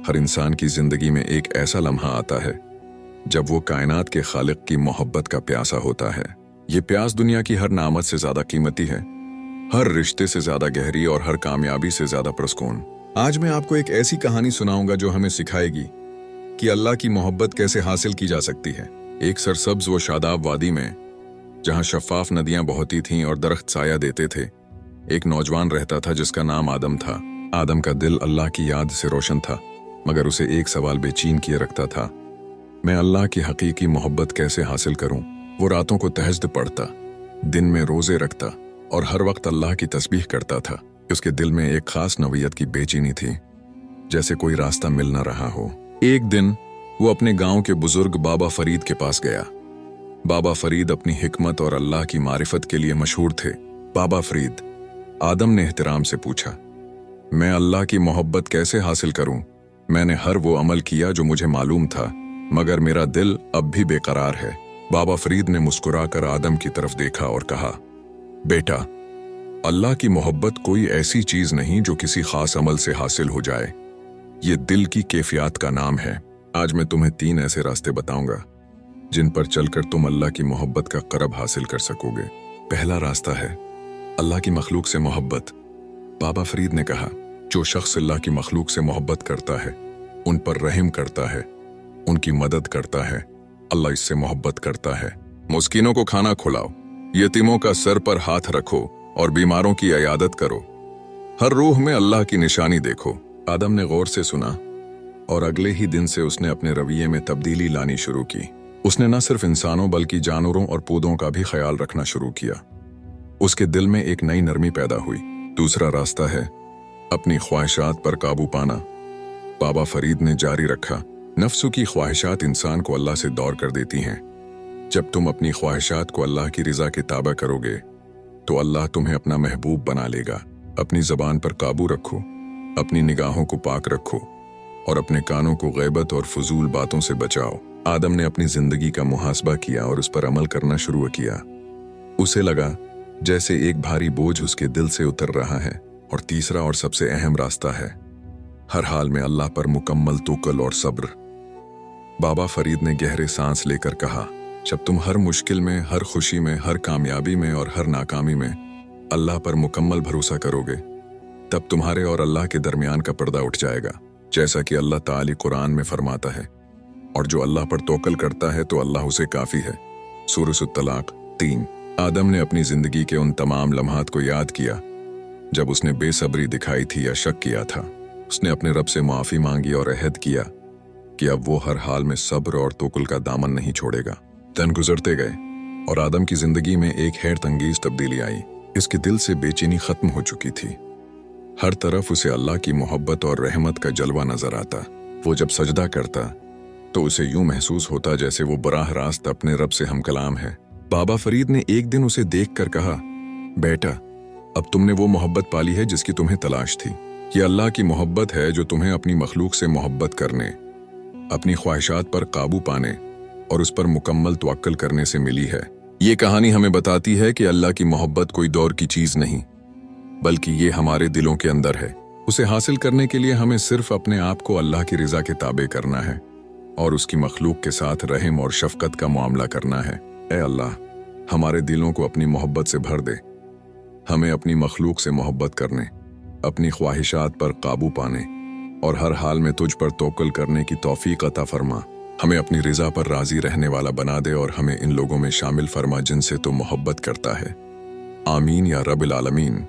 हर इंसान की जिंदगी में एक ऐसा लम्हा आता है जब वो कायनात के खालिक की मोहब्बत का प्यासा होता है। ये प्यास दुनिया की हर नामत से ज्यादा कीमती है, हर रिश्ते से ज्यादा गहरी और हर कामयाबी से ज्यादा पुरस्कून। आज मैं आपको एक ऐसी कहानी सुनाऊंगा जो हमें सिखाएगी कि अल्लाह की मोहब्बत कैसे हासिल की जा सकती है। एक सरसब्ज व शादाब वादी में, जहां शफाफ नदियां बहती थीं और दरख्त साया देते थे, एक नौजवान रहता था जिसका नाम आदम था। आदम का दिल अल्लाह की याद से रोशन था, मगर उसे एक सवाल बेचैन किए रखता था, मैं अल्लाह की हकीकी मोहब्बत कैसे हासिल करूं। वो रातों को तहज्जुद पढ़ता, दिन में रोजे रखता और हर वक्त अल्लाह की तस्बीह करता था। उसके दिल में एक खास नौयत की बेचैनी थी, जैसे कोई रास्ता मिल न रहा हो। एक दिन वो अपने गांव के बुजुर्ग बाबा फरीद के पास गया। बाबा फरीद अपनी हिकमत और अल्लाह की मारिफत के लिए मशहूर थे। बाबा फरीद, आदम ने एहतराम से पूछा, मैं अल्लाह की मोहब्बत कैसे हासिल करूं? मैंने हर वो अमल किया जो मुझे मालूम था, मगर मेरा दिल अब भी बेकरार है। बाबा फरीद ने मुस्कुराकर आदम की तरफ देखा और कहा, बेटा, अल्लाह की मोहब्बत कोई ऐसी चीज नहीं जो किसी खास अमल से हासिल हो जाए। ये दिल की कैफियत का नाम है। आज मैं तुम्हें 3 ऐसे रास्ते बताऊंगा जिन पर चलकर तुम अल्लाह की मोहब्बत का करब हासिल कर सकोगे। पहला रास्ता है अल्लाह की मखलूक से मोहब्बत। बाबा फरीद ने कहा, जो शख्स अल्लाह की मखलूक से मोहब्बत करता है, उन पर रहम करता है, उनकी मदद करता है, अल्लाह इससे मोहब्बत करता है। मुस्किनों को खाना खिलाओ, यतीमों का सर पर हाथ रखो और बीमारों की इयादत करो। हर रूह में अल्लाह की निशानी देखो। आदम ने गौर से सुना और अगले ही दिन से उसने अपने रवैये में तब्दीली लानी शुरू की। उसने न सिर्फ इंसानों बल्कि जानवरों और पौधों का भी ख्याल रखना शुरू किया। उसके दिल में एक नई नरमी पैदा हुई। दूसरा रास्ता है अपनी ख्वाहिशात पर काबू पाना। बाबा फरीद ने जारी रखा, नफ्सु की ख्वाहिशात इंसान को अल्लाह से दूर कर देती हैं। जब तुम अपनी ख्वाहिशात को अल्लाह की रिजा के ताबा करोगे तो अल्लाह तुम्हें अपना महबूब बना लेगा। अपनी ज़बान पर काबू रखो, अपनी निगाहों को पाक रखो और अपने कानों को गैबत और फजूल बातों से बचाओ। आदम ने अपनी जिंदगी का मुहासबा किया और उस पर अमल करना शुरू किया। उसे लगा जैसे एक भारी बोझ उसके दिल से उतर रहा है। और तीसरा और सबसे अहम रास्ता है हर हाल में अल्लाह पर मुकम्मल तवक्कुल और सब्र। बाबा फरीद ने गहरे सांस लेकर कहा, जब तुम हर मुश्किल में, हर खुशी में, हर कामयाबी में और हर नाकामी में अल्लाह पर मुकम्मल भरोसा करोगे, तब तुम्हारे और अल्लाह के दरमियान का पर्दा उठ जाएगा। जैसा कि अल्लाह ताला कुरान में फरमाता है, और जो अल्लाह पर तवक्कुल करता है तो अल्लाह उसे काफी है। सूरह तलाक 3। आदम ने अपनी जिंदगी के उन तमाम लम्हात को याद किया जब उसने बेसब्री दिखाई थी या शक किया था। उसने अपने रब से माफी मांगी और अहद किया कि अब वो हर हाल में सब्र और तवक्कुल का दामन नहीं छोड़ेगा। दिन गुजरते गए और आदम की जिंदगी में एक हैरत अंगेज तब्दीली आई। इसके दिल से बेचैनी खत्म हो चुकी थी। हर तरफ उसे अल्लाह की मोहब्बत और रहमत का जलवा नजर आता। वो जब सजदा करता तो उसे यूं महसूस होता जैसे वो बराह रास्त अपने रब से हमकलाम है। बाबा फरीद ने एक दिन उसे देखकर कहा, बेटा, अब तुमने वो मोहब्बत पाली है जिसकी तुम्हें तलाश थी। ये अल्लाह की मोहब्बत है जो तुम्हें अपनी मखलूक से मोहब्बत करने, अपनी ख्वाहिशात पर काबू पाने और उस पर मुकम्मल तवक्कुल करने से मिली है। ये कहानी हमें बताती है कि अल्लाह की मोहब्बत कोई दौर की चीज नहीं, बल्कि ये हमारे दिलों के अंदर है। उसे हासिल करने के लिए हमें सिर्फ अपने आप को अल्लाह की रिजा के ताबे करना है और उसकी मखलूक के साथ रहम और शफकत का मामला करना है। ऐ अल्लाह, हमारे दिलों को अपनी मोहब्बत से भर दे। हमें अपनी मखलूक से मोहब्बत करने, अपनी ख्वाहिशात पर काबू पाने और हर हाल में तुझ पर तवक्कुल करने की तौफीक अता फरमा। हमें अपनी रिजा पर राजी रहने वाला बना दे और हमें इन लोगों में शामिल फरमा जिनसे तू मोहब्बत करता है। आमीन या रब्बिल आलमीन।